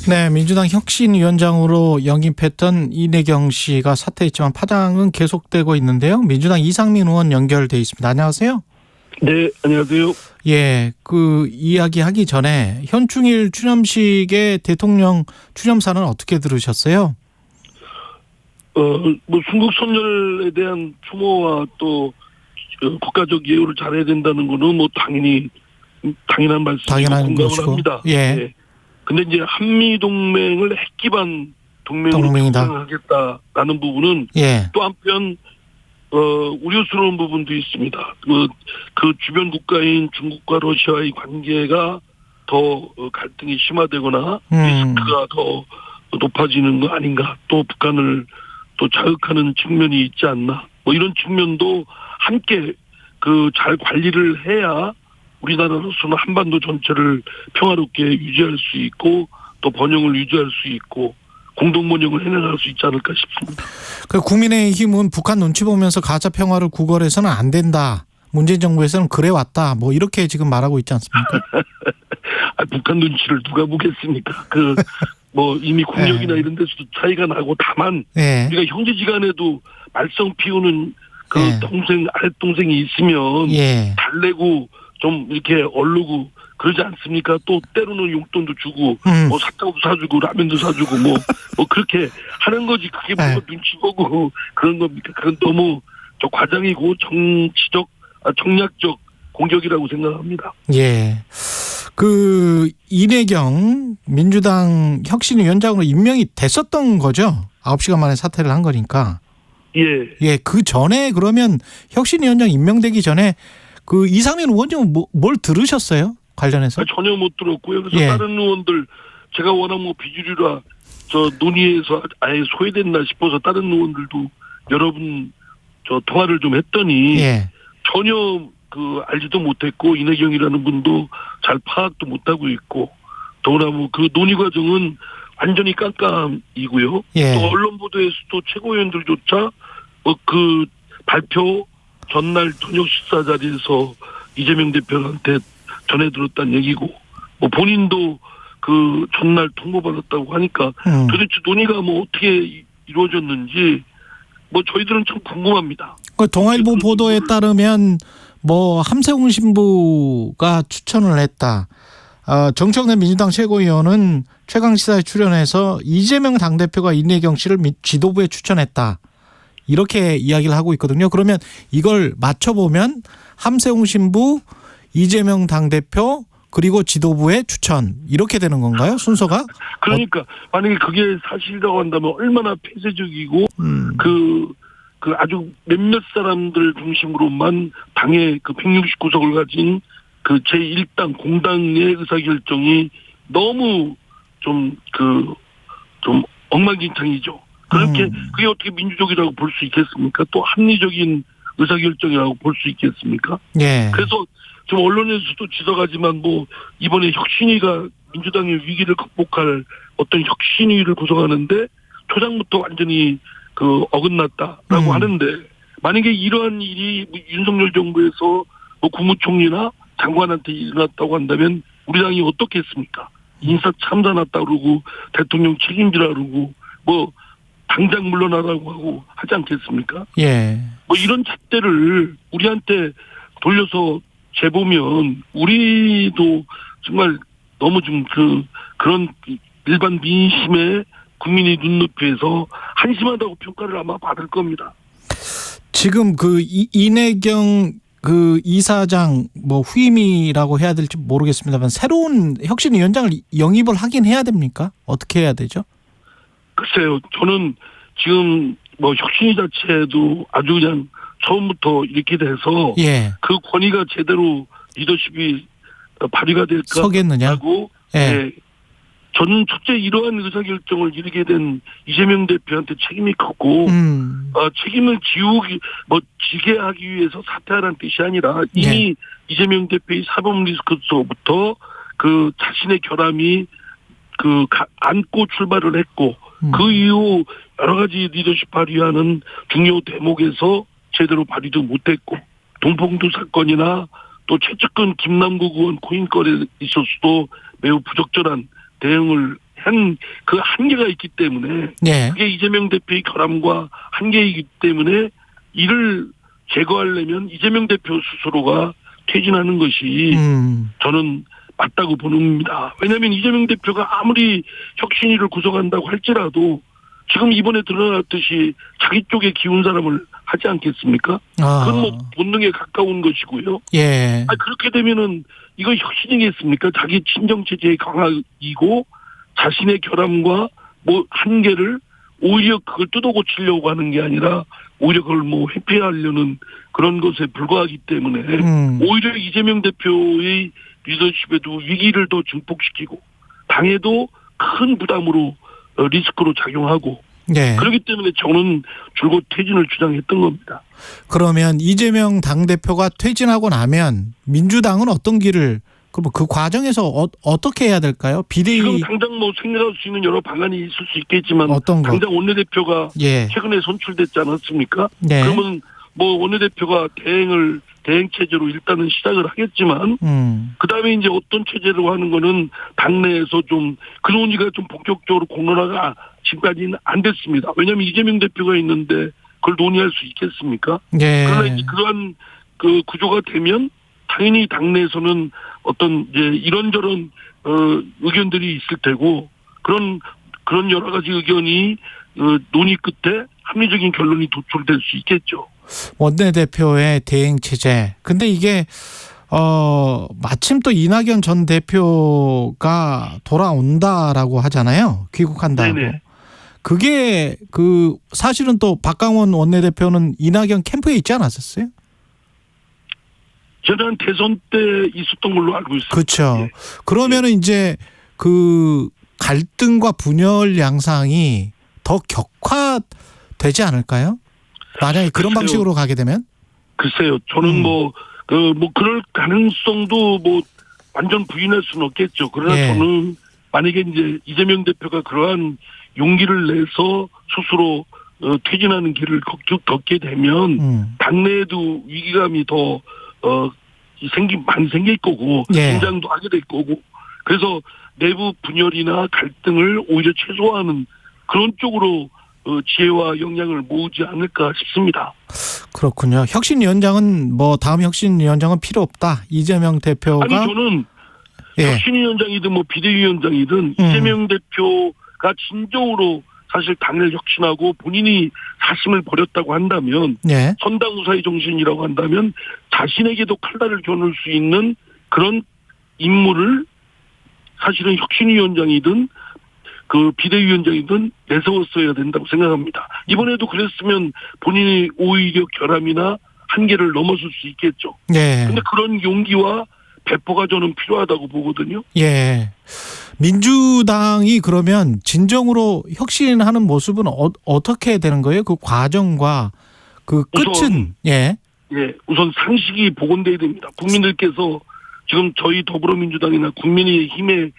네, 민주당 혁신위원장으로 영입했던 이내경 씨가 사퇴했지만 파장은 계속되고 있는데요. 민주당 이상민 의원 연결돼 있습니다. 안녕하세요. 네, 안녕하세요. 예, 그 이야기하기 전에 현충일 추념식의 대통령 추념사는 어떻게 들으셨어요? 뭐 순국 선열에 대한 추모와 또 국가적 예우를 잘해야 된다는 거는 뭐 당연한 말씀이고 공감을 것이고. 합니다. 예. 네. 근데 이제 한미 동맹을 핵 기반 동맹으로 동맹이다. 구성하겠다라는 부분은 예. 또 한편 우려스러운 부분도 있습니다. 그 주변 국가인 중국과 러시아의 관계가 더 갈등이 심화되거나 리스크가 더 높아지는 거 아닌가. 또 북한을 또 자극하는 측면이 있지 않나. 뭐 이런 측면도 함께 잘 관리를 해야 우리나라로서는 한반도 전체를 평화롭게 유지할 수 있고 또 번영을 유지할 수 있고 공동 번영을 해나갈 수 있지 않을까 싶습니다. 그 국민의힘은 북한 눈치 보면서 가자 평화를 구걸해서는 안 된다. 문재인 정부에서는 그래 왔다. 뭐 이렇게 지금 말하고 있지 않습니까? 북한 눈치를 누가 보겠습니까? 뭐 이미 국력이나 이런 데서도 차이가 나고 다만 우리가 형제지간에도 말썽 피우는 동생 아랫동생이 있으면 달래고 좀 이렇게 얼르고 그러지 않습니까? 또 때로는 용돈도 주고 뭐 사탕도 사주고 라면도 사주고 뭐 그렇게 하는 거지. 그게 뭐 눈치 보고 그런 겁니까? 그건 너무 과장이고 정략적 공격이라고 생각합니다. 예. 그 이내경 민주당 혁신위원장으로 임명이 됐었던 거죠? 9시간 만에 사퇴를 한 거니까. 예. 그 전에 그러면 혁신위원장 임명되기 전에 그 이상민 의원님은 뭘 들으셨어요? 관련해서? 전혀 못 들었고요. 그래서 다른 의원들 제가 워낙 뭐 비주류라 논의에서 아예 소외됐나 싶어서 다른 의원들도 여러분 통화를 좀 했더니 전혀 알지도 못했고 이내경이라는 분도 잘 파악도 못하고 있고 더구나 뭐 그 논의 과정은 완전히 깜깜이고요. 또 언론 보도에서도 최고위원들조차 그 발표 전날 저녁 식사 자리에서 이재명 대표한테 전해 들었다는 얘기고 뭐 본인도 그 전날 통보받았다고 하니까 도대체 논의가 뭐 어떻게 이루어졌는지 뭐 저희들은 참 궁금합니다. 그 동아일보 보도에 따르면 뭐 함세웅 신부가 추천을 했다. 정청래 민주당 최고위원은 최강시사에 출연해서 이재명 당대표가 이내경 씨를 지도부에 추천했다. 이렇게 이야기를 하고 있거든요. 그러면 이걸 맞춰보면 함세웅 신부, 이재명 당대표 그리고 지도부의 추천 이렇게 되는 건가요? 순서가? 그러니까 만약에 그게 사실이라고 한다면 얼마나 폐쇄적이고 그 아주 몇몇 사람들 중심으로만 당의 그 169석을 가진 그 제1당 공당의 의사결정이 너무 좀 엉망진창이죠. 그렇게 그게 어떻게 민주적이라고 볼 수 있겠습니까? 또 합리적인 의사결정이라고 볼 수 있겠습니까? 그래서 좀 언론에서도 지적하지만 뭐 이번에 혁신위가 민주당의 위기를 극복할 어떤 혁신위를 구성하는데 초장부터 완전히 어긋났다라고 하는데 만약에 이러한 일이 윤석열 정부에서 뭐 국무총리나 장관한테 일어났다고 한다면 우리 당이 어떻게 했습니까? 인사 참사났다 그러고 대통령 책임지라 그러고 뭐 당장 물러나라고 하고 하지 않겠습니까? 뭐 이런 잣대를 우리한테 돌려서 재보면 우리도 정말 너무 좀 그런 일반 민심의 국민의 눈높이에서 한심하다고 평가를 아마 받을 겁니다. 지금 이내경 이사장 후임이라고 해야 될지 모르겠습니다만 새로운 혁신위원장을 영입을 하긴 해야 됩니까? 어떻게 해야 되죠? 글쎄요. 저는 지금 혁신위 자체도 아주 그냥 처음부터 이렇게 돼서 그 권위가 제대로 리더십이 발휘가 될까 서겠느냐고. 저는 첫째 이러한 의사결정을 이르게 된 이재명 대표한테 책임이 컸고 책임을 지게 하기 위해서 사퇴하라는 뜻이 아니라 이미 이재명 대표의 사법 리스크서부터 그 자신의 결함이 안고 출발을 했고 그 이후 여러 가지 리더십 발휘하는 중요 대목에서 제대로 발휘도 못했고 동봉두 사건이나 또 최측근 김남국 의원 코인거래에 있어서도 매우 부적절한 대응을 한 그 한계가 있기 때문에 예. 그게 이재명 대표의 결함과 한계이기 때문에 이를 제거하려면 이재명 대표 스스로가 퇴진하는 것이 저는 맞다고 보는입니다. 왜냐하면 이재명 대표가 아무리 혁신위를 구성한다고 할지라도 지금 이번에 드러났듯이 자기 쪽에 기운 사람을 하지 않겠습니까? 그건 뭐 본능에 가까운 것이고요. 예. 그렇게 되면은 이거 혁신이겠습니까? 자기 친정 체제의 강화이고 자신의 결함과 뭐 한계를 오히려 그걸 뜯어고치려고 하는 게 아니라 오히려 그걸 뭐 회피하려는 그런 것에 불과하기 때문에 오히려 이재명 대표의 리더십에도 위기를 더 증폭시키고 당에도 큰 부담으로 리스크로 작용하고 네. 그렇기 때문에 저는 줄곧 퇴진을 주장했던 겁니다. 그러면 이재명 당대표가 퇴진하고 나면 민주당은 어떤 길을 그 과정에서 어떻게 해야 될까요? 비대위 지금 당장 뭐 생각할 수 있는 여러 방안이 있을 수 있겠지만 어떤 당장 원내대표가 예. 최근에 선출됐지 않았습니까? 네. 그러면 뭐 원내대표가 대행 체제로 일단은 시작을 하겠지만 그다음에 이제 어떤 체제로 하는 거는 당내에서 좀 그 논의가 좀 본격적으로 공론화가 지금까지는 안 됐습니다. 왜냐하면 이재명 대표가 있는데 그걸 논의할 수 있겠습니까? 네. 그러나 이제 그러한 그 구조가 되면 당연히 당내에서는 어떤 이제 이런저런 의견들이 있을 테고 그런 여러 가지 의견이 논의 끝에 합리적인 결론이 도출될 수 있겠죠. 원내대표의 대행 체제. 근데 이게 마침 또 이낙연 전 대표가 돌아온다라고 하잖아요. 귀국한다고. 네네. 그게 사실은 또 박강원 원내대표는 이낙연 캠프에 있지 않았었어요? 저는 대선 때 있었던 걸로 알고 있습니다. 그렇죠. 예. 그러면은 이제 그 갈등과 분열 양상이 더 격화되지 않을까요? 만약에 그런 글쎄요. 방식으로 가게 되면? 글쎄요. 저는 그럴 가능성도 뭐 완전 부인할 수는 없겠죠. 그러나 예. 저는 만약에 이제 이재명 대표가 그러한 용기를 내서 스스로 퇴진하는 길을 걷게 되면 당내에도 위기감이 더 많이 생길 거고 예. 긴장도 하게 될 거고 그래서 내부 분열이나 갈등을 오히려 최소화하는 그런 쪽으로 지혜와 역량을 모으지 않을까 싶습니다. 그렇군요. 혁신위원장은 다음 혁신위원장은 필요 없다. 이재명 대표가 아니 저는 예. 혁신위원장이든 뭐 비대위원장이든 이재명 대표가 진정으로 사실 당을 혁신하고 본인이 사심을 버렸다고 한다면 예. 선당우사의 정신이라고 한다면 자신에게도 칼날을 겨눌 수 있는 그런 인물을 사실은 혁신위원장이든 그 비대위원장이든 내세웠어야 된다고 생각합니다. 이번에도 그랬으면 본인이 오히려 결함이나 한계를 넘어설 수 있겠죠. 예. 근데 그런 용기와 배포가 저는 필요하다고 보거든요. 예. 민주당이 그러면 진정으로 혁신하는 모습은 어떻게 되는 거예요? 그 과정과 그 끝은 우선 상식이 복원돼야 됩니다. 국민들께서 지금 저희 더불어민주당이나 국민의힘의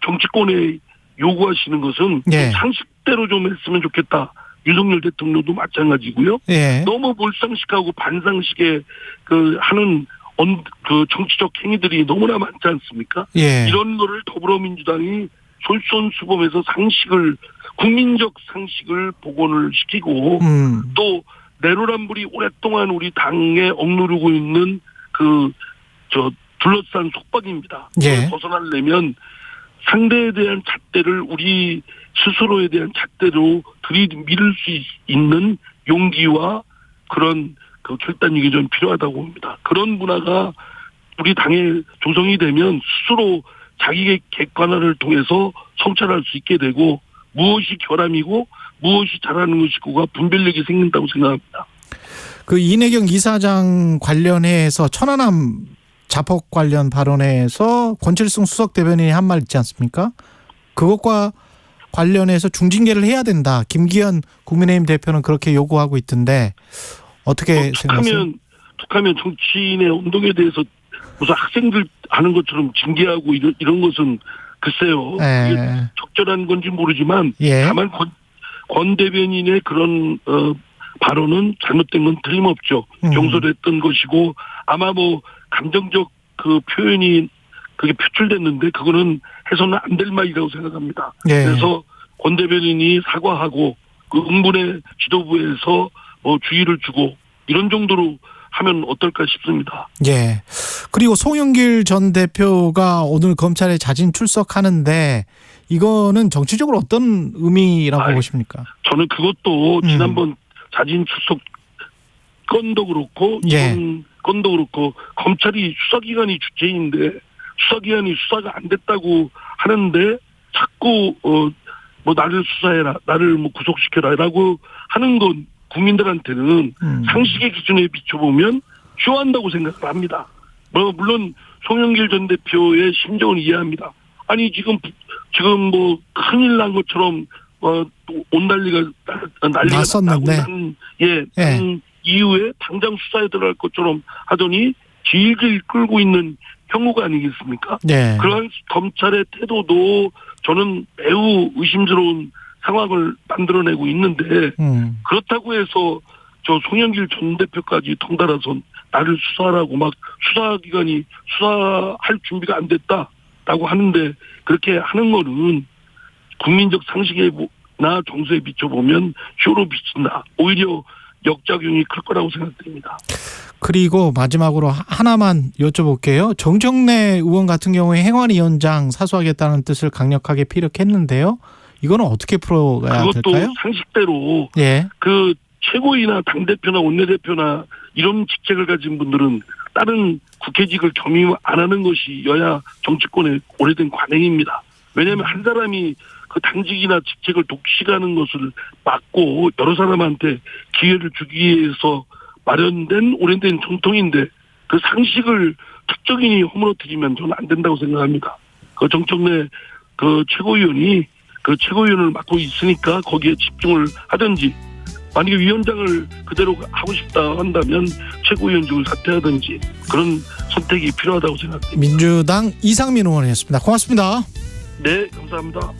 정치권에 요구하시는 것은 상식대로 좀 했으면 좋겠다. 윤석열 대통령도 마찬가지고요. 너무 몰상식하고 반상식에 하는 정치적 행위들이 너무나 많지 않습니까? 이런 거를 더불어민주당이 솔선수범해서 국민적 상식을 복원을 시키고 또 내로남불이 오랫동안 우리 당에 억누르고 있는 둘러싼 속박입니다. 그걸 벗어나려면 상대에 대한 잣대를 우리 스스로에 대한 잣대로 들이밀을 수 있는 용기와 그런 결단력이 좀 필요하다고 봅니다. 그런 문화가 우리 당에 조성이 되면 스스로 자기의 객관화를 통해서 성찰할 수 있게 되고 무엇이 결함이고 무엇이 잘하는 것이고가 분별력이 생긴다고 생각합니다. 그 이내경 이사장 관련해서 천안함 자폭 관련 발언에서 권칠승 수석 대변인이 한 말 있지 않습니까? 그것과 관련해서 중징계를 해야 된다. 김기현 국민의힘 대표는 그렇게 요구하고 있던데 어떻게 생각하세요? 툭하면 정치인의 운동에 대해서 무슨 학생들 하는 것처럼 징계하고 이런 것은 글쎄요. 이게 적절한 건지 모르지만 다만 권 대변인의 그런 발언은 잘못된 건 틀림없죠. 경솔했던 것이고 아마 감정적 그 표현이 그게 표출됐는데 그거는 해서는 안 될 말이라고 생각합니다. 예. 그래서 권 대변인이 사과하고 그 응분의 지도부에서 주의를 주고 이런 정도로 하면 어떨까 싶습니다. 예. 그리고 송영길 전 대표가 오늘 검찰에 자진 출석하는데 이거는 정치적으로 어떤 의미라고 보십니까? 저는 그것도 지난번 자진 출석 건도 그렇고 예. 이번 건도 그렇고 검찰이 수사기관이 주체인데 수사기관이 수사가 안 됐다고 하는데 자꾸 뭐 나를 수사해라, 나를 뭐 구속시켜라라고 하는 건 국민들한테는 상식의 기준에 비춰보면 쇼한다고 생각을 합니다. 물론 송영길 전 대표의 심정은 이해합니다. 아니 지금 뭐 큰일 난 것처럼 온 난리가 났었는데 난 이후에 당장 수사에 들어갈 것처럼 하더니 질질 끌고 있는 형우가 아니겠습니까? 네. 그러한 검찰의 태도도 저는 매우 의심스러운 상황을 만들어내고 있는데 그렇다고 해서 저 송영길 전 대표까지 덩달아서 나를 수사하라고 막 수사기관이 수사할 준비가 안 됐다라고 하는데 그렇게 하는 거는 국민적 상식에나 정서에 비춰보면 쇼로 비친다. 오히려 역작용이 클 거라고 생각됩니다. 그리고 마지막으로 하나만 여쭤볼게요. 정청래 의원 같은 경우에 행안위원장 사수하겠다는 뜻을 강력하게 피력했는데요. 이거는 어떻게 풀어가야 그것도 될까요? 상식대로 예. 그 최고위나 당대표나 원내대표나 이런 직책을 가진 분들은 다른 국회직을 겸임 안 하는 것이 여야 정치권의 오래된 관행입니다. 왜냐하면 한 사람이 그 당직이나 직책을 독식하는 것을 막고 여러 사람한테 기회를 주기 위해서 마련된 오래된 전통인데 그 상식을 특정인이 허물어뜨리면 저는 안 된다고 생각합니다. 그 정청래 그 최고위원이 그 최고위원을 맡고 있으니까 거기에 집중을 하든지 만약에 위원장을 그대로 하고 싶다 한다면 최고위원직을 사퇴하든지 그런 선택이 필요하다고 생각합니다. 민주당 이상민 의원이었습니다. 고맙습니다. 네, 감사합니다.